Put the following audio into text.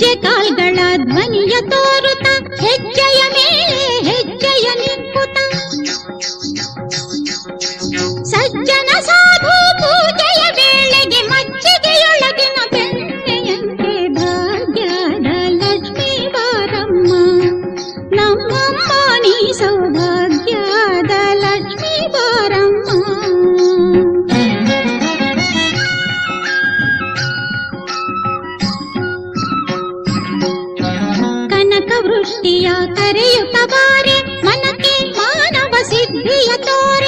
ಹೆಜ್ಜೆ ಕಾಲ್ಗಳ ಧ್ವನಿಯ ತೋರುತ್ತ ಹೆಜ್ಜೆಯ ಮೇಲೆ ಹೆಜ್ಜೆಯ ನಿಕ್ಕುತ್ತ ಸಜ್ಜನ ಸಾಧು ಪೂಜೆಯ ವೇಳೆಗೆ ಮಜ್ಜಿಗೆಯೊಳಗಿನ ಬೆಣ್ಣೆಯಂತೆ ಭಾಗ್ಯದ ಲಕ್ಷ್ಮೀ ಬಾರಮ್ಮ ನಮ್ಮಮ್ಮ ನೀ ಸೌಭಾಗ್ಯದ ಲಕ್ಷ್ಮೀ ಬಾರಮ್ಮ. ಕನಕ ವೃಷ್ಟಿಯ ಕರೆಯುತ್ತ ಬಾರೆ ಮನಕ್ಕೆ ಮಾನವ ಸಿದ್ಧಿಯ ತೋರೆ